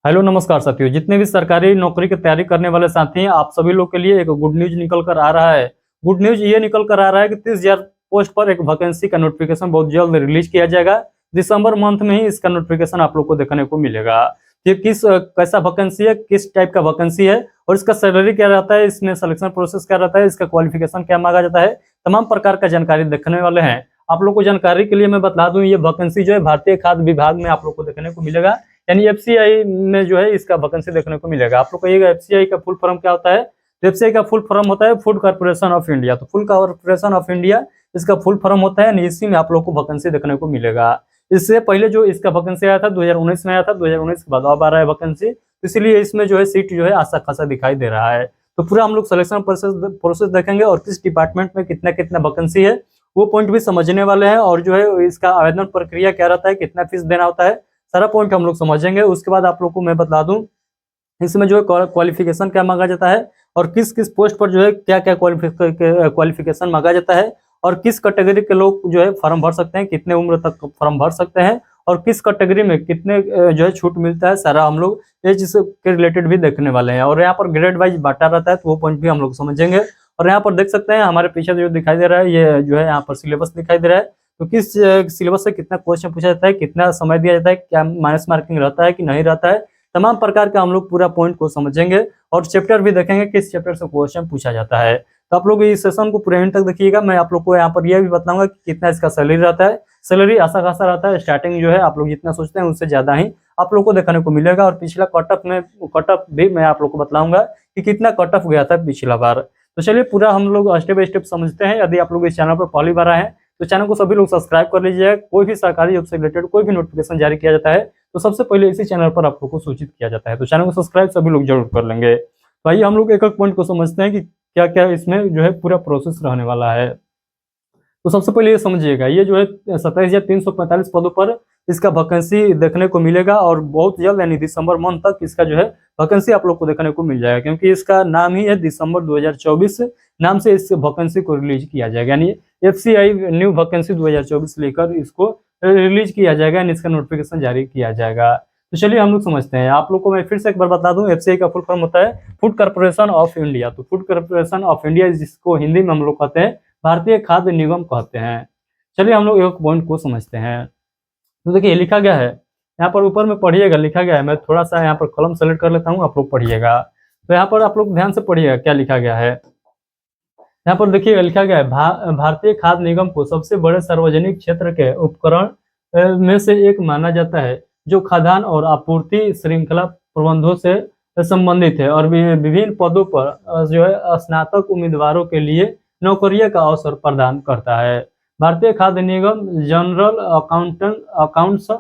Hello नमस्कार साथियों, जितने भी सरकारी नौकरी की तैयारी करने वाले साथी हैं, आप सभी लोग के लिए एक गुड न्यूज निकल कर आ रहा है। गुड न्यूज ये निकल कर आ रहा है कि 30,000 पोस्ट पर एक वैकेंसी का नोटिफिकेशन बहुत जल्द रिलीज किया जाएगा। दिसंबर मंथ में ही इसका नोटिफिकेशन आप लोग को देखने को मिलेगा। ये कैसा वैकेंसी है, किस टाइप का वैकेंसी है और इसका सैलरी क्या रहता है, इसमें सिलेक्शन प्रोसेस क्या रहता है, इसका क्वालिफिकेशन क्या मांगा जाता है, तमाम प्रकार का जानकारी देखने वाले हैं। आप लोग को जानकारी के लिए मैं बता दूं, ये वैकेंसी जो है भारतीय खाद्य विभाग में आप लोग को देखने को मिलेगा, यानी एफसीआई में जो है इसका वैकेंसी देखने को मिलेगा। आप लोग कहिएगा एफसीआई का फुल फॉर्म क्या होता है, तो एफसीआई का फुल फॉर्म होता है फूड कॉर्पोरेशन ऑफ इंडिया। तो फूड कॉर्पोरेशन ऑफ इंडिया इसका फुल फॉर्म होता है, यानी इसी में आप लोग को वैकेंसी देखने को मिलेगा। इससे पहले जो इसका वैकेंसी आया था 2019 में आया था, 2019 के बाद अब आ रहा है वैकेंसी, इसलिए इसमें जो है सीट जो है आसा खासा दिखाई दे रहा है। तो पूरा हम लोग सिलेक्शन प्रोसेस देखेंगे और किस डिपार्टमेंट में कितना कितना वैकेंसी है वो पॉइंट भी समझने वाले हैं, और जो है इसका आवेदन प्रक्रिया क्या रहता है, कितना फीस देना होता है, सारा पॉइंट हम लोग समझेंगे। उसके बाद आप लोग को मैं बता दूं इसमें जो है क्वालिफिकेशन क्या मांगा जाता है और किस किस पोस्ट पर जो है क्या क्या क्वालिफिकेशन मांगा जाता है, और किस कैटेगरी के लोग जो है फॉर्म भर सकते हैं, कितने उम्र तक फॉर्म भर सकते हैं, और किस कैटेगरी में कितने जो है छूट मिलता है, सारा हम लोग ये चीज के रिलेटेड भी देखने वाले हैं। और यहाँ पर ग्रेड वाइज बांटा रहता है, तो वो पॉइंट भी हम लोग समझेंगे। और यहाँ पर देख सकते हैं हमारे पीछे जो दिखाई दे रहा है, ये जो है यहाँ पर सिलेबस दिखाई दे रहा है। तो किस सिलेबस से कितना क्वेश्चन पूछा जाता है, कितना समय दिया जाता है, क्या माइनस मार्किंग रहता है कि नहीं रहता है, तमाम प्रकार का हम लोग पूरा पॉइंट को समझेंगे। और चैप्टर भी देखेंगे किस चैप्टर से क्वेश्चन पूछा जाता है। तो आप लोग इस सेशन को पूरे एंड तक देखिएगा। मैं आप लोग को यहाँ पर यह भी बताऊंगा कि कितना इसका सैलरी रहता है। सैलरी ऐसा खासा रहता है, स्टार्टिंग जो है आप लोग जितना सोचते हैं उससे ज्यादा ही आप लोग को देखने को मिलेगा। और पिछला कट ऑफ भी मैं आप लोग को बताऊंगा कि कितना कट ऑफ गया था पिछला बार। तो चलिए पूरा हम लोग स्टेप बाय स्टेप समझते हैं। यदि आप लोग इस चैनल पर पहली बार आए हैं तो चैनल को सभी लोग सब्सक्राइब कर लीजिएगा। कोई भी सरकारी जॉब से रिलेटेड कोई भी नोटिफिकेशन जारी किया जाता है तो सबसे पहले इसी चैनल पर आप लोग को सूचित किया जाता है। तो चैनल को सब्सक्राइब सभी लोग जरूर कर लेंगे। तो आइए हम लोग एक एक पॉइंट को समझते हैं कि क्या क्या इसमें जो है पूरा प्रोसेस रहने वाला है। तो सबसे पहले ये समझिएगा, ये जो है 27,345 पदों पर इसका वैकेंसी देखने को मिलेगा, और बहुत जल्द यानी दिसंबर मंथ तक इसका जो है वैकेंसी आप लोग को देखने को मिल जाएगा, क्योंकि इसका नाम ही है दिसंबर 2024 नाम से इस वैकेंसी को रिलीज किया जाएगा। यानी एफसीआई न्यू वैकेंसी 2024 लेकर इसको रिलीज किया जाएगा, यानी इसका नोटिफिकेशन जारी किया जाएगा। तो चलिए हम लोग समझते हैं। आप लोग को मैं फिर से एक बार बता दूं, एफसीआई का फुल फॉर्म होता है फूड कॉर्पोरेशन ऑफ इंडिया। तो फूड कॉर्पोरेशन ऑफ इंडिया जिसको हिंदी में हम लोग कहते हैं भारतीय खाद्य निगम कहते हैं। चलिए हम लोग एक पॉइंट को समझते हैं। तो देखिए लिखा गया है, यहाँ पर ऊपर में पढ़िएगा, लिखा गया है। मैं थोड़ा सा यहाँ पर कलम सेलेक्ट कर लेता हूँ, आप लोग पढ़िएगा। तो यहाँ पर आप लोग ध्यान से पढ़िएगा क्या लिखा गया है। यहाँ पर देखिएगा लिखा गया है भारतीय खाद्य निगम को सबसे बड़े सार्वजनिक क्षेत्र के उपकरण में से एक माना जाता है, जो खाद्यान्न और आपूर्ति श्रृंखला प्रबंधों से संबंधित है, और विभिन्न पदों पर जो है स्नातक उम्मीदवारों के लिए नौकरियों का अवसर प्रदान करता है। भारतीय खाद्य निगम जनरल अकाउंट्स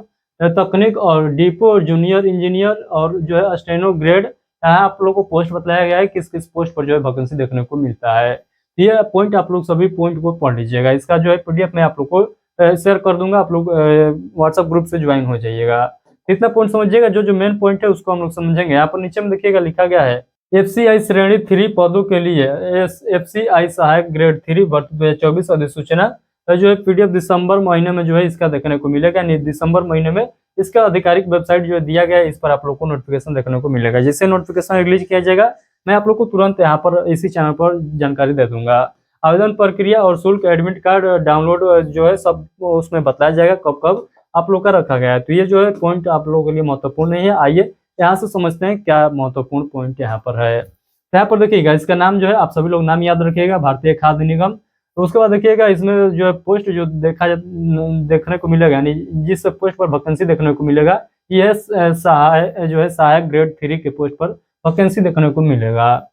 तकनीक और डिपो जूनियर इंजीनियर और जो है स्टेनो ग्रेड, यहाँ आप लोगों को पोस्ट बताया गया है किस किस पोस्ट पर जो है वैकेंसी देखने को मिलता है। ये पॉइंट आप लोग सभी पॉइंट को पढ़ लीजिएगा। इसका जो है पीडीएफ मैं आप लोग को शेयर कर दूंगा, आप लोग व्हाट्सएप ग्रुप से ज्वाइन हो जाइएगा। इतना पॉइंट समझिएगा, जो जो मेन पॉइंट है उसको हम लोग समझेंगे। यहाँ पर नीचे में देखिएगा लिखा गया है एफसीआई श्रेणी 3 पदों के लिए एफसीआई सहायक ग्रेड 3 भर्ती 2024 अधिसूचना जो है पीडीएफ दिसंबर महीने में जो है इसका देखने को मिलेगा। यानी दिसंबर महीने में इसका आधिकारिक वेबसाइट जो दिया गया है, इस पर आप लोग को नोटिफिकेशन देखने को मिलेगा। जैसे नोटिफिकेशन रिलीज किया जाएगा मैं आप लोग को तुरंत यहाँ पर इसी चैनल पर जानकारी दे दूंगा। आवेदन प्रक्रिया और शुल्क, एडमिट कार्ड डाउनलोड जो है सब उसमें बताया जाएगा कब कब आप लोग का रखा गया है। तो ये जो है पॉइंट आप लोगों के लिए महत्वपूर्ण नहीं है। आइए यहाँ से समझते हैं क्या महत्वपूर्ण पॉइंट यहाँ पर है। तो यहाँ पर देखिएगा इसका नाम जो है आप सभी लोग नाम याद रखिएगा, भारतीय खाद्य निगम। तो उसके बाद देखिएगा इसमें जो है पोस्ट जो देखने को मिलेगा, यानी जिस पोस्ट पर वैकेंसी देखने को मिलेगा, ये सहायक ग्रेड 3 के पोस्ट पर वैकेंसी देखने को मिलेगा।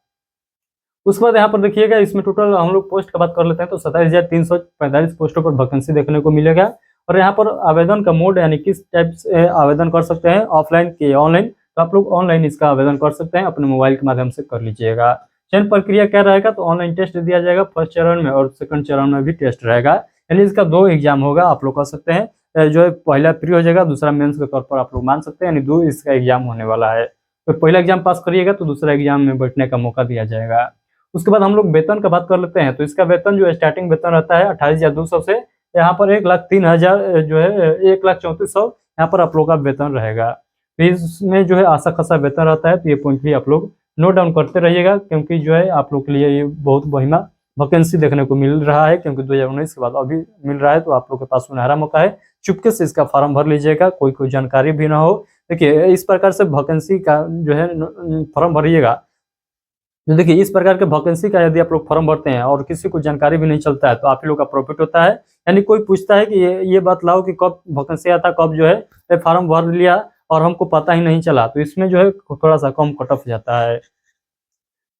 उसके बाद यहाँ पर देखिएगा इसमें टोटल हम लोग पोस्ट की बात कर लेते हैं, तो 27,345 पोस्टों पर वैकेंसी देखने को मिलेगा। और यहाँ पर आवेदन का मोड यानी किस टाइप से आवेदन कर सकते हैं, ऑफलाइन के ऑनलाइन, तो आप लोग ऑनलाइन इसका आवेदन कर सकते हैं, अपने मोबाइल के माध्यम से कर लीजिएगा। चयन प्रक्रिया क्या रहेगा, तो ऑनलाइन टेस्ट दिया जाएगा फर्स्ट चरण में, और सेकंड चरण में भी टेस्ट रहेगा। यानी इसका 2 एग्जाम होगा, आप लोग कर सकते हैं। जो है पहला प्री हो जाएगा, दूसरा मेंस के तौर पर आप लोग मान सकते हैं, यानी 2 इसका एग्जाम होने वाला है। तो पहला एग्जाम पास करिएगा तो दूसरा एग्जाम में बैठने का मौका दिया जाएगा। उसके बाद हम लोग वेतन का बात कर लेते हैं। तो इसका वेतन जो स्टार्टिंग वेतन रहता है 28,200 से यहाँ पर 1,03,000 जो है 1,34,100 यहाँ पर आप लोग का वेतन रहेगा। तो इसमें जो है अच्छा खासा वेतन रहता है। तो ये पॉइंट भी आप लोग नोट डाउन करते रहिएगा, क्योंकि जो है आप लोग के लिए ये बहुत बढ़िया वैकेंसी देखने को मिल रहा है, क्योंकि 2019 के बाद अभी मिल रहा है। तो आप लोग के पास सुनहरा मौका है, चुपके से इसका फॉर्म भर लीजिएगा, कोई जानकारी भी ना हो। देखिए इस प्रकार से वैकेंसी का जो है फॉर्म भरिएगा। तो देखिए इस प्रकार के वैकेंसी का यदि आप लोग फॉर्म भरते हैं और किसी को जानकारी भी नहीं चलता है, तो आप ही लोग का प्रॉफिट होता है। यानी कोई पूछता है कि ये बात लाओ कि कब वैकेंसी आता, कब जो है फॉर्म भर लिया और हमको पता ही नहीं चला, तो इसमें जो है थोड़ा सा कम कट ऑफ जाता है।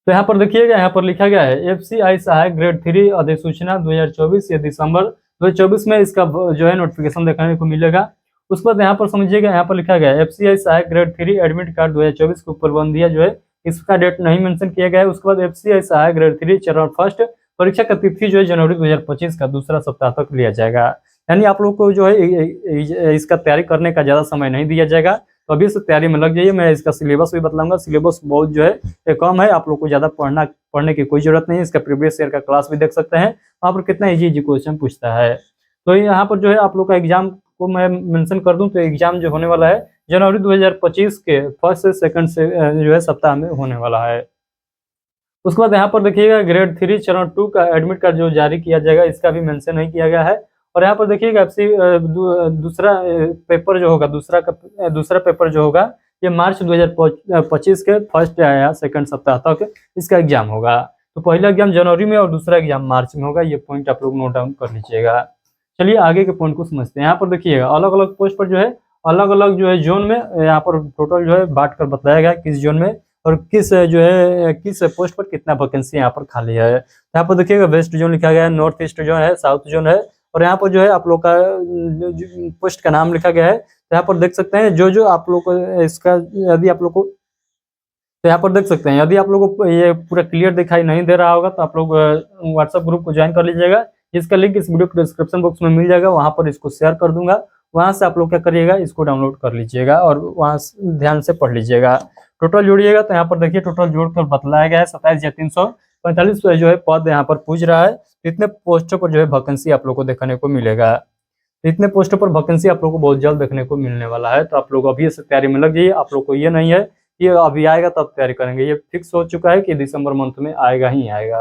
तो यहाँ पर देखिएगा, यहाँ पर लिखा गया है FCI सहायक ग्रेड 3 अधिसूचना 2024, ये दिसंबर 2024 में इसका जो है नोटिफिकेशन देखने को मिलेगा। उसके बाद यहाँ पर समझिएगा, यहाँ पर लिखा गया है FCI सहायक ग्रेड 3 एडमिट कार्ड 2024 के ऊपर बंदिया जो है इसका डेट नहीं मेंशन किया गया है। उसके बाद FCI सहायक ग्रेड 3 चरण फर्स्ट परीक्षा का तिथि जो है जनवरी 2025 का दूसरा सप्ताह तक लिया जाएगा। यानी आप लोग को जो है इसका तैयारी करने का ज्यादा समय नहीं दिया जाएगा, तो अभी से तैयारी में लग जाइए। मैं इसका सिलेबस भी बतलाऊंगा, सिलेबस बहुत जो है कम है, आप लोग को ज्यादा पढ़ने की कोई जरूरत नहीं है। इसका प्रीवियस ईयर का क्लास भी देख सकते हैं, वहाँ पर कितना इजी क्वेश्चन पूछता है। तो यहाँ पर जो है आप लोग का एग्जाम को मैं मेंशन कर दूं, तो एग्जाम जो होने वाला है जनवरी 2025 के फर्स्ट से सेकंड से जो है सप्ताह में होने वाला है। उसके बाद यहाँ पर देखिएगा ग्रेड 3 चरण 2 का एडमिट कार्ड जो जारी किया जाएगा, इसका भी मेंशन नहीं किया गया है। और यहाँ पर देखिएगा दूसरा पेपर जो होगा, दूसरा पेपर जो होगा ये मार्च 2025 के फर्स्ट या सेकंड सप्ताह तक इसका एग्जाम होगा। तो पहला एग्जाम जनवरी में और दूसरा एग्जाम मार्च में होगा। ये पॉइंट आप लोग नोट डाउन कर लीजिएगा। चलिए आगे के पॉइंट को समझते हैं। यहाँ पर देखिएगा अलग अलग पोस्ट पर जो है अलग अलग जो है जोन में यहाँ पर टोटल जो है बांट कर बताया गया किस जोन में और किस पोस्ट पर कितना वैकेंसी यहाँ पर खाली है। यहाँ पर देखिएगा वेस्ट जोन लिखा गया है, नॉर्थ ईस्ट जोन है, साउथ जोन है, और यहाँ पर जो है आप लोग का पोस्ट का नाम लिखा गया है। तो यहाँ पर देख सकते हैं जो आप लोग को इसका यदि आप लोग को तो यहाँ पर देख सकते हैं, यदि आप लोगों को ये पूरा क्लियर दिखाई नहीं दे रहा होगा तो आप लोग व्हाट्सएप ग्रुप को ज्वाइन कर लीजिएगा, जिसका लिंक इस वीडियो के डिस्क्रिप्शन बॉक्स में मिल जाएगा। वहां पर इसको शेयर कर दूंगा, वहां से आप लोग क्या करिएगा, इसको डाउनलोड कर लीजिएगा और वहां ध्यान से पढ़ लीजिएगा। टोटल जोड़िएगा तो यहाँ पर देखिए टोटल जोड़कर बतलाया गया है 27,345 जो है पद यहाँ पर पूछ रहा है। इतने पोस्टों पर जो है वैकेंसी आप लोग को देखने को मिलेगा। इतने पोस्टों पर वैकेंसी आप लोग को बहुत जल्द देखने को मिलने वाला है। तो आप लोग अभी से तैयारी में लग जाइए। आप लोग को ये नहीं है कि अभी आएगा तब तैयारी करेंगे, ये फिक्स हो चुका है कि दिसंबर मंथ में आएगा ही आएगा।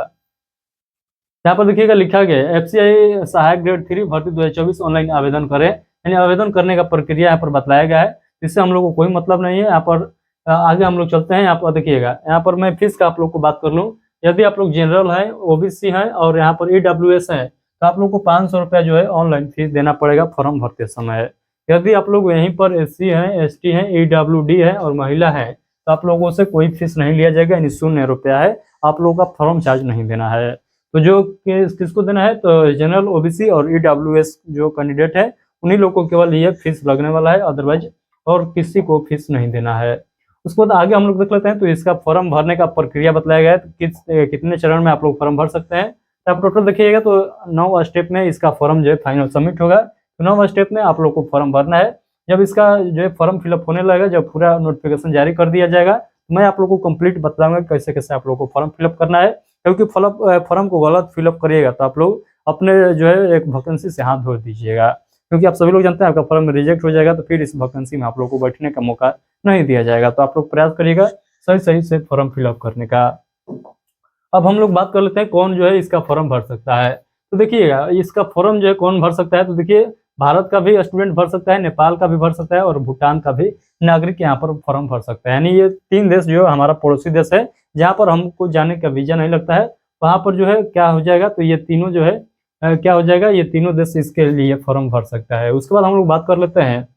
यहाँ पर देखिएगा लिखा गया है FCI सहायक ग्रेड 3 भर्ती 2024 ऑनलाइन आवेदन करें, यानी आवेदन करने का प्रक्रिया यहाँ पर बताया गया है। इससे हम लोग को कोई मतलब नहीं है। यहाँ पर आगे हम लोग चलते हैं। यहाँ पर देखिएगा, यहाँ पर मैं फीस का आप लोग को बात कर लूँ। यदि आप लोग जनरल है, OBC है और यहाँ पर EWS है, तो आप लोग को 500 रुपया जो है ऑनलाइन फीस देना पड़ेगा फॉर्म भरते समय। यदि आप लोग यहीं पर SC है, ST है, EWD है और महिला है, तो आप लोगों से कोई फीस नहीं लिया जाएगा, यानी 0 रुपया है। आप लोगों का फॉर्म चार्ज नहीं देना है। तो जो किसको देना है, तो जनरल, OBC और EWS जो कैंडिडेट है उन्हीं लोगों को केवल ये फीस लगने वाला है, अदरवाइज और किसी को फीस नहीं देना है। उसके बाद आगे हम लोग देख लेते हैं। तो इसका फॉर्म भरने का प्रक्रिया बताया गया है, तो कितने चरण में आप लोग फॉर्म भर सकते हैं। तो आप टोटल देखिएगा तो 9 स्टेप में इसका फॉर्म जो है फाइनल सबमिट होगा। तो 9 स्टेप में आप लोग को फॉर्म भरना है। जब इसका जो है फॉर्म फिलअप होने लगेगा, जब पूरा नोटिफिकेशन जारी कर दिया जाएगा, तो मैं आप लोग को कंप्लीट बताऊंगा कैसे कैसे आप लोग को फॉर्म फिलअप करना है। क्योंकि फॉर्म को गलत फिलअप करिएगा तो आप लोग अपने जो है एक वैकेंसी से हाथ धो दीजिएगा, क्योंकि आप सभी लोग जानते हैं आपका फॉर्म रिजेक्ट हो जाएगा, तो फिर इस वैकेंसी में आप लोग को बैठने का मौका नहीं दिया जाएगा। तो आप लोग प्रयास करिएगा सही से फॉर्म फिलअप करने का। अब हम लोग बात कर लेते हैं कौन जो है इसका फॉर्म भर सकता है। तो देखिएगा इसका फॉर्म जो है कौन भर सकता है, तो देखिए भारत का भी स्टूडेंट भर सकता है, नेपाल का भी भर सकता है और भूटान का भी नागरिक यहाँ पर फॉर्म भर सकता है। यानी ये 3 देश जो हमारा पड़ोसी देश है, जहाँ पर हमको जाने का वीजा नहीं लगता है, वहाँ पर जो है क्या हो जाएगा, तो ये तीनों जो है क्या हो जाएगा, ये तीनों देश इसके लिए फॉर्म भर सकता है। उसके बाद हम लोग बात कर लेते हैं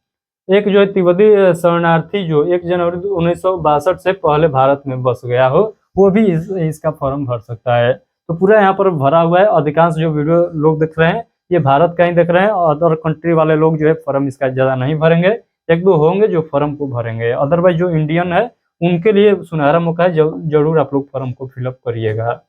एक जो है तिब्बती शरणार्थी जो 1 जनवरी 1962 से पहले भारत में बस गया हो, वो भी इसका फॉर्म भर सकता है। तो पूरा यहाँ पर भरा हुआ है। अधिकांश जो वीडियो लोग देख रहे हैं ये भारत का ही देख रहे हैं, अदर कंट्री वाले लोग जो है फॉर्म इसका ज्यादा नहीं भरेंगे। 1-2 होंगे जो फॉर्म को भरेंगे, अदरवाइज जो इंडियन है उनके लिए सुनहरा मौका है, जरूर आप लोग फॉर्म को फिलअप करिएगा।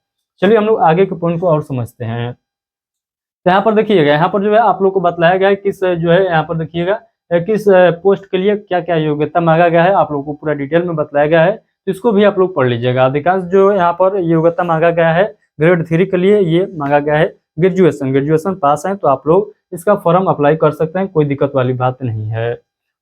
चलिए हम लोग आगे के पॉइंट को और समझते हैं। तो यहाँ पर देखिएगा, यहाँ पर जो है आप लोग को बतलाया गया है किस जो है यहाँ पर देखिएगा किस पोस्ट के लिए क्या क्या योग्यता मांगा गया है, आप लोग को पूरा डिटेल में बताया गया है। तो इसको भी आप लोग पढ़ लीजिएगा। अधिकांश जो यहाँ पर योग्यता मांगा गया है ग्रेड 3 के लिए ये मांगा गया है ग्रेजुएशन पास है, तो आप लोग इसका फॉर्म अप्लाई कर सकते हैं, कोई दिक्कत वाली बात नहीं है।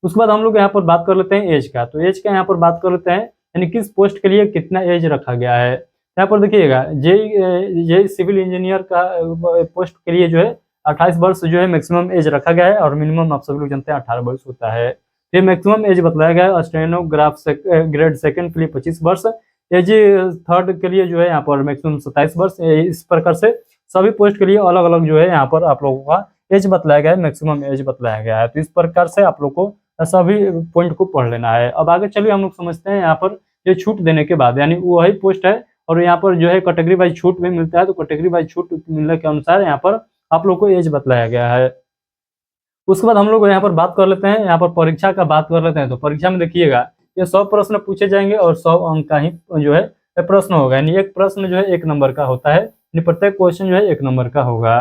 उसके बाद हम लोग यहाँ पर बात कर लेते हैं एज का। तो एज का यहाँ पर बात कर लेते हैं, यानी किस पोस्ट के लिए कितना एज रखा गया है। यहाँ पर देखिएगा जे सिविल इंजीनियर का पोस्ट के लिए जो है 28 वर्ष जो है मैक्सिमम एज रखा गया है, और मिनिमम आप सभी लोग जानते हैं 18 वर्ष होता है। ये मैक्सिमम एज बताया गया है। स्टेनोग्राफ ग्रेड सेकंड के लिए 25 वर्ष, एज थर्ड के लिए जो है यहाँ पर मैक्सिमम 27 वर्ष। इस प्रकार से सभी पोस्ट के लिए अलग अलग जो है यहाँ पर आप लोगों का एज बतलाया गया है, मैक्सिमम एज बतलाया गया है। तो इस प्रकार से आप लोग को सभी पॉइंट को पढ़ लेना है। अब आगे चलिए हम लोग समझते हैं यहाँ पर ये छूट देने के बाद, यानी वही पोस्ट है और यहाँ पर जो है कैटेगरी वाइज छूट भी मिलता है। तो कैटेगरी वाइज छूट मिलने के अनुसार यहाँ पर आप लोग को एज बतलाया गया है। उसके बाद हम लोग यहाँ पर बात कर लेते हैं, यहाँ पर परीक्षा का बात कर लेते हैं। तो परीक्षा में देखिएगा ये 100 प्रश्न पूछे जाएंगे और 100 अंक का ही जो है प्रश्न होगा, यानी एक प्रश्न जो है 1 नंबर का होता है, यानी प्रत्येक क्वेश्चन जो है 1 नंबर का होगा।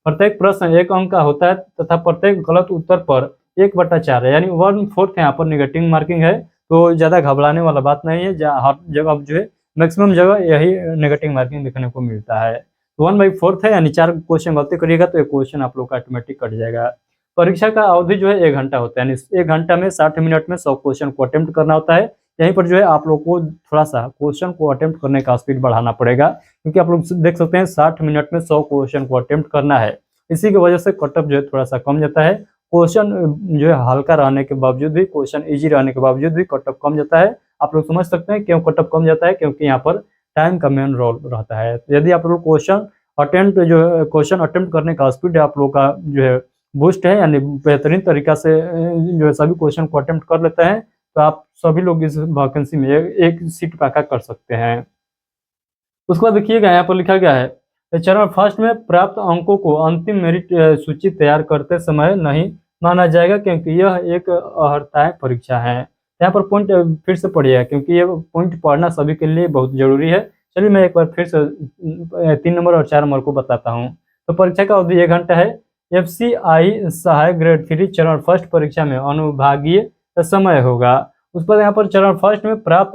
प्रत्येक प्रश्न 1 अंक का होता है तथा प्रत्येक गलत उत्तर पर 1/4 है, यानी 1/4 यहाँ पर निगेटिव मार्किंग है। तो ज्यादा घबराने वाला बात नहीं है, हर जगह जो है मैक्सिमम जगह यही नेगेटिव मार्किंग देखने को मिलता है। 1/4 है, यानी 4 क्वेश्चन गलती करिएगा तो एक क्वेश्चन आप लोग का ऑटोमेटिक कट जाएगा। परीक्षा का अवधि जो है 1 घंटा होता है, यानी 1 घंटा में 60 मिनट में 100 क्वेश्चन को अटेम्प्ट करना होता है। यहीं पर जो है आप लोग को थोड़ा सा क्वेश्चन को अटेम्प्ट करने का स्पीड बढ़ाना पड़ेगा, क्योंकि आप लोग देख सकते हैं 60 मिनट में 100 क्वेश्चन को अटेम्प्ट करना है। इसी की वजह से कटअप जो है थोड़ा सा कम जाता है। क्वेश्चन जो है हल्का रहने के बावजूद भी, क्वेश्चन ईजी रहने के बावजूद भी कटअप कम जाता है। आप लोग समझ सकते हैं क्यों कटअप कम जाता है, क्योंकि यहाँ पर टाइम का मेन रोल रहता है। तो यदि आप लोग क्वेश्चन अटेम्प्ट करने का स्पीड आप लोग का जो है बूस्ट है, यानी बेहतरीन तरीका से जो है सभी क्वेश्चन को अटेम्प्ट कर लेते हैं, तो आप सभी लोग इस वैकेंसी में एक सीट पाका कर सकते हैं। उसके बाद देखिएगा यहाँ पर लिखा गया है चरण फर्स्ट में प्राप्त अंकों को अंतिम मेरिट सूची तैयार करते समय नहीं माना जाएगा, क्योंकि यह एक अर्हता परीक्षा है। यहाँ पर पॉइंट फिर से पढ़िएगा, क्योंकि ये पॉइंट पढ़ना सभी के लिए बहुत जरूरी है। चलिए मैं एक बार फिर से 3 नंबर और 4 नंबर को बताता हूँ। तो परीक्षा का अवधि 1 घंटा है। FCI सहायक ग्रेड 3 चरण फर्स्ट परीक्षा में अनुभागीय समय होगा। उस पर यहाँ पर चरण फर्स्ट में प्राप्त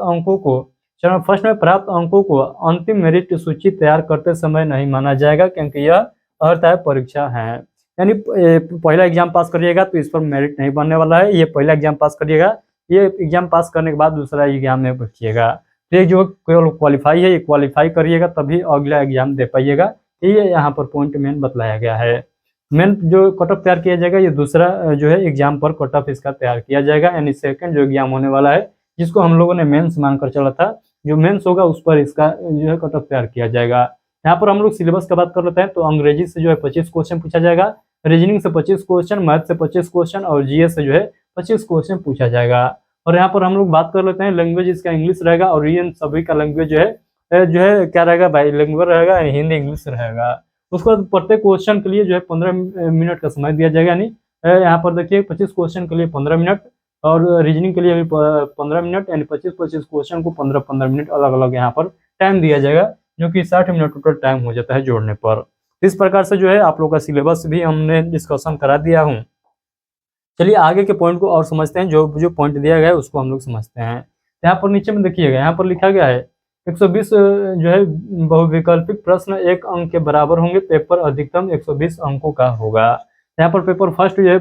अंकों को अंतिम मेरिट सूची तैयार करते समय नहीं माना जाएगा, क्योंकि यह अर्हता परीक्षा है। यानी पहला एग्जाम पास करिएगा तो इस पर मेरिट नहीं बनने वाला है। ये पहला एग्जाम पास करिएगा, ये एग्जाम पास करने के बाद दूसरा एग्जाम में बैठिएगा। तो ये जो केवल क्वालिफाई है, ये क्वालिफाई करिएगा तभी अगला एग्जाम दे पाइएगा। ये यहाँ पर पॉइंट मेन बतलाया गया है। मेन जो कट ऑफ तैयार किया जाएगा, ये दूसरा जो है एग्जाम पर कट ऑफ इसका तैयार किया जाएगा, यानी सेकंड जो एग्जाम होने वाला है, जिसको हम लोगों ने मेंस मानकर चला था, जो मेंस होगा उस पर इसका जो है कट ऑफ तैयार किया जाएगा। यहाँ पर हम लोग सिलेबस का बात कर लेते हैं। तो अंग्रेजी से जो है 25 क्वेश्चन पूछा जाएगा, रीजनिंग से 25 क्वेश्चन, मैथ से 25 क्वेश्चन और GS से जो है 25 क्वेश्चन पूछा जाएगा। और यहाँ पर हम लोग बात कर लेते हैं लैंग्वेज, इसका इंग्लिश रहेगा, और ये सभी का लैंग्वेज जो है क्या रहेगा भाई, लैंग्वेज रहेगा, हिंदी इंग्लिश रहेगा। उसके बाद प्रत्येक क्वेश्चन के लिए जो है 15 मिनट का समय दिया जाएगा, यानी यहाँ पर देखिए 25 क्वेश्चन के लिए 15 मिनट और रीजनिंग के लिए भी 15 मिनट, यानी 25 क्वेश्चन को 15 मिनट अलग अलग यहाँ पर टाइम दिया जाएगा, जो कि 60 मिनट टोटल टाइम हो जाता है जोड़ने पर। इस प्रकार से जो है आप लोग का सिलेबस भी हमने डिस्कशन करा दिया हूँ। चलिए आगे के पॉइंट को और समझते हैं। जो पॉइंट दिया गया है उसको हम लोग समझते हैं। यहाँ पर नीचे में देखिएगा, यहाँ पर लिखा गया है 120 जो है बहुविकल्पिक प्रश्न 1 अंक के बराबर होंगे, पेपर अधिकतम 120 अंकों का होगा। यहाँ पर पेपर फर्स्ट जो है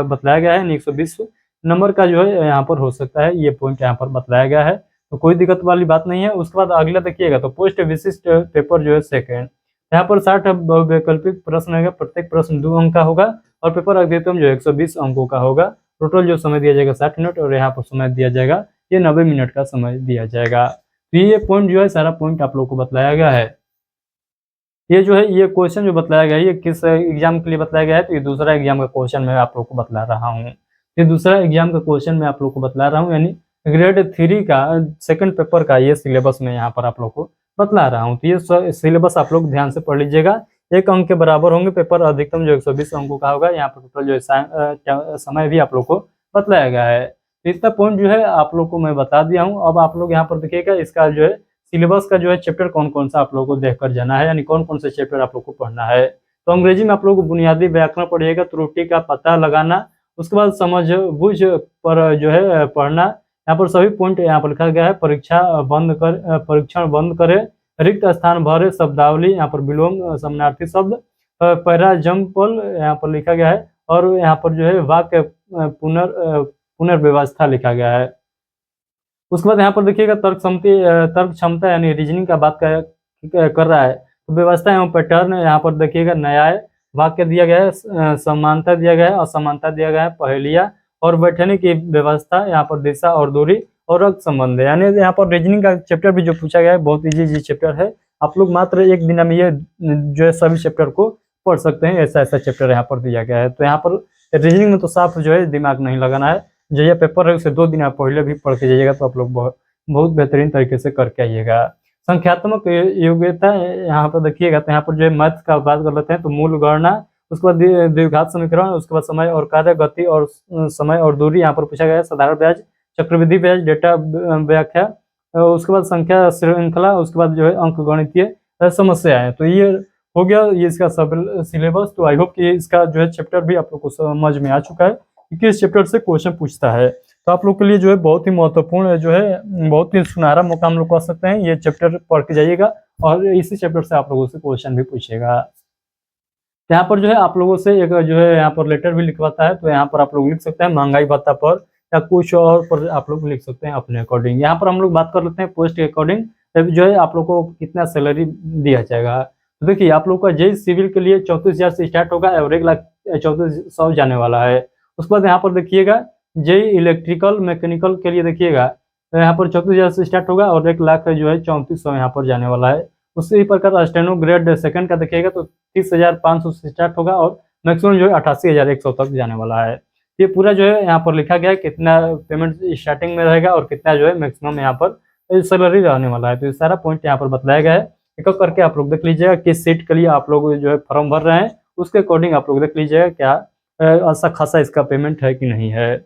बतलाया गया है, 120 नंबर का जो है यहाँ पर हो सकता है, ये पॉइंट यहाँ पर बतलाया गया है, तो कोई दिक्कत वाली बात नहीं है। उसके बाद अगला देखिएगा, तो पोस्ट विशिष्ट पेपर जो है सेकेंड, यहाँ पर 60 वैकल्पिक प्रश्न है, प्रत्येक प्रश्न 2 अंक का होगा और पेपर अधिकतम जो 120 अंकों का होगा। टोटल जो समय दिया जाएगा 60 मिनट, और यहाँ पर समय दिया जाएगा ये 90 मिनट का समय दिया जाएगा। तो ये पॉइंट जो है सारा पॉइंट आप लोग को बतलाया गया है। ये जो है ये क्वेश्चन जो बतलाया गया है, ये किस एग्जाम के लिए बतलाया गया है, तो ये दूसरा एग्जाम का क्वेश्चन मैं आप लोग को बतला रहा हूँ। ये दूसरा एग्जाम का क्वेश्चन मैं आप लोग को बतला रहा हूँ, यानी ग्रेड 3 का सेकंड पेपर का ये सिलेबस में यहाँ पर आप लोग को बतला रहा हूँ। तो ये सिलेबस आप लोग ध्यान से पढ़ लीजिएगा। 1 अंक के बराबर होंगे, पेपर अधिकतम जो 120 अंकों का होगा। यहाँ पर टोटल जो समय भी आप लोग को बतलाया गया है। तो इतना पॉइंट जो है आप लोग को मैं बता दिया हूँ। अब आप लोग यहाँ पर देखिएगा इसका जो है सिलेबस का जो है चैप्टर कौन कौन सा आप लोग को देखकर जाना है, यानी कौन कौन से चैप्टर आप लोग को पढ़ना है। तो अंग्रेजी में आप लोग को बुनियादी व्याकरण पढ़िएगा, त्रुटि का पता लगाना, उसके बाद समझ बूझ पर जो है पढ़ना। यहाँ पर सभी पॉइंट यहाँ पर लिखा गया है। परीक्षण बंद करे, रिक्त स्थान भरे, शब्दावली, यहाँ पर विलोम समानार्थी शब्द, पैराजम्पल यहाँ पर लिखा गया है, और यहाँ पर जो है वाक्य पुनर्व्यवस्था लिखा गया है। उसके बाद यहाँ पर देखिएगा तर्क क्षमता यानी रीजनिंग का बात कर रहा है, तो व्यवस्था एवं पैटर्न यहाँ पर देखिएगा न्याय वाक्य दिया गया है, समानता दिया गया है, असमानता दिया गया है, पहेलियाँ और बैठने की व्यवस्था, यहाँ पर दिशा और दूरी और रक्त संबंध है। यानी यहाँ पर रीजनिंग का चैप्टर भी जो पूछा गया है बहुत इजी चैप्टर है, आप लोग मात्र एक दिन में ये जो है सभी चैप्टर को पढ़ सकते हैं, ऐसा चैप्टर यहाँ पर दिया गया है। तो यहाँ पर रीजनिंग में तो साफ जो है दिमाग नहीं लगाना है, जो ये पेपर है उसे 2 दिन आप पहले भी पढ़ के जाइएगा तो आप लोग बहुत बेहतरीन तरीके से करके आइएगा। संख्यात्मक योग्यता यहाँ पर देखिएगा, तो यहाँ पर जो है मैथ का बात कर लेते हैं, तो मूल गणना, उसके बाद द्विघात समीकरण, उसके बाद समय और कार्य, गति और समय और दूरी यहाँ पर पूछा गया है, साधारण ब्याज, चक्रवृद्धि ब्याज, डेटा व्याख्या, उसके बाद संख्या श्रृंखला, उसके बाद जो है अंक गणितीय समस्याएं। तो ये हो गया ये इसका सब सिलेबस। तो आई होप कि इसका जो है चैप्टर भी आप लोग को समझ में आ चुका है कि किस चैप्टर से क्वेश्चन पूछता है। तो आप लोग के लिए जो है बहुत ही महत्वपूर्ण जो है बहुत ही सुनहरा मौका हम लोग कह सकते हैं, ये चैप्टर पढ़ के जाइएगा और इसी चैप्टर से आप लोगों से क्वेश्चन भी पूछेगा। यहाँ पर जो है आप लोगों से एक जो है यहाँ पर लेटर भी लिखवाता है, तो यहाँ पर आप लोग लिख सकते हैं महंगाई भत्ता पर या कुछ और पर आप लोग लिख सकते हैं अपने अकॉर्डिंग। यहाँ पर हम लोग बात कर लेते हैं पोस्ट के अकॉर्डिंग जो है आप लोग को कितना सैलरी दिया जाएगा। तो देखिए आप लोग का जेई सिविल के लिए 34,000 से स्टार्ट होगा और 1,34,100 जाने वाला है। उसके बाद यहाँ पर देखिएगा जेई इलेक्ट्रिकल मैकेनिकल के लिए देखिएगा तो यहाँ पर 34,000 से स्टार्ट होगा और 1,00,000 जो है 3400 यहाँ पर जाने वाला है। उसी प्रकार स्टेनो ग्रेड सेकंड का देखिएगा तो 30,500 से स्टार्ट होगा और मैक्सिमम जो है 88,100 तक जाने वाला है। ये पूरा जो है यहाँ पर लिखा गया है कितना पेमेंट स्टार्टिंग में रहेगा और कितना जो है मैक्सिमम यहाँ पर सैलरी रहने वाला है। तो ये सारा पॉइंट यहाँ पर बताया गया है, एक करके आप लोग देख लीजिएगा किस सीट के लिए आप लोग जो है फॉर्म भर रहे हैं उसके अकॉर्डिंग आप लोग देख लीजिएगा क्या अच्छा खासा इसका पेमेंट है कि नहीं है।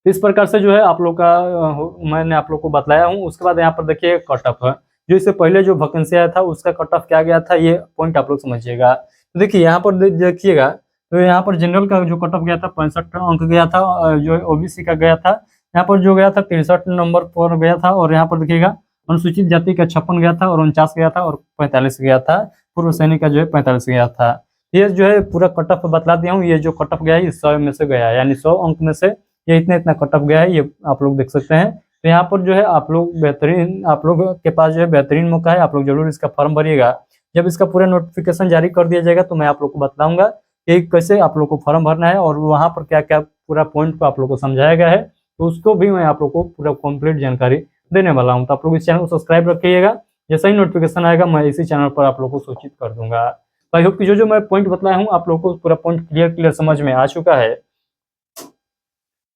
इस प्रकार से जो है आप लोग का मैंने आप लोग को बताया हूँ। उसके बाद यहाँ पर देखिए कट ऑफ है, जो इससे पहले जो वैकेंसी आया था उसका कट ऑफ क्या गया था ये पॉइंट आप लोग समझिएगा। तो देखिए यहाँ पर देखिएगा तो यहाँ पर जनरल का जो कट ऑफ गया था 65 अंक गया था, जो ओबीसी का गया था यहाँ पर जो गया था 63 नंबर पर गया था, और यहाँ पर देखिएगा अनुसूचित जाति का 56 गया था और 49 गया था और 45 गया था, पूर्व सैनिक का जो है 45 गया था। ये जो है पूरा कट ऑफ बतला दिया हूँ, ये जो कट ऑफ गया है 100 में से गया है, यानी 100 अंक में से ये इतना कट ऑफ गया है, ये आप लोग देख सकते हैं। तो यहाँ पर जो है आप लोग बेहतरीन आप लोग के पास जो है बेहतरीन मौका है, आप लोग जरूर इसका फॉर्म भरिएगा। जब इसका पूरा नोटिफिकेशन जारी कर दिया जाएगा तो मैं आप लोग को बताऊंगा कि कैसे आप लोग को फॉर्म भरना है और वहाँ पर क्या क्या पूरा पॉइंट को आप लोग को समझाया गया है, तो उसको भी मैं आप लोग को पूरा कंप्लीट जानकारी देने वाला हूँ। तो आप लोग इस चैनल को सब्सक्राइब रखिएगा, जैसा ही नोटिफिकेशन आएगा मैं इसी चैनल पर आप लोग को सूचित कर दूंगा। तो आई होप कि जो मैं पॉइंट बताया हूँ आप लोग को पूरा पॉइंट क्लियर समझ में आ चुका है।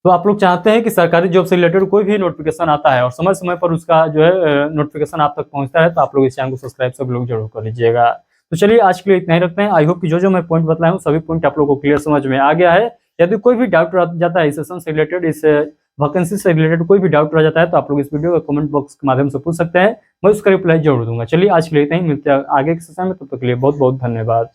तो आप लोग चाहते हैं कि सरकारी जॉब से रिलेटेड कोई भी नोटिफिकेशन आता है और समय समय पर उसका जो है नोटिफिकेशन आप तक पहुंचता है, तो आप लोग इस चैनल को सब्सक्राइब सब लोग जरूर कर लीजिएगा। तो चलिए आज के लिए इतना ही रखते हैं। आई होप कि जो मैं पॉइंट बताया हूँ सभी पॉइंट आप लोग को क्लियर समझ में आ गया है। यदि कोई भी डाउट रह जाता है इस सेशन से रिलेटेड, इस वैकेंसी से रिलेटेड कोई भी डाउट रह जाता है तो आप लोग इस वीडियो को कमेंट बॉक्स के माध्यम से पूछ सकते हैं, मैं उसका रिप्लाई जरूर दूंगा। चलिए आज के लिए इतना ही, मिलते हैं आगे के सेशन में, तब तक के लिए बहुत बहुत धन्यवाद।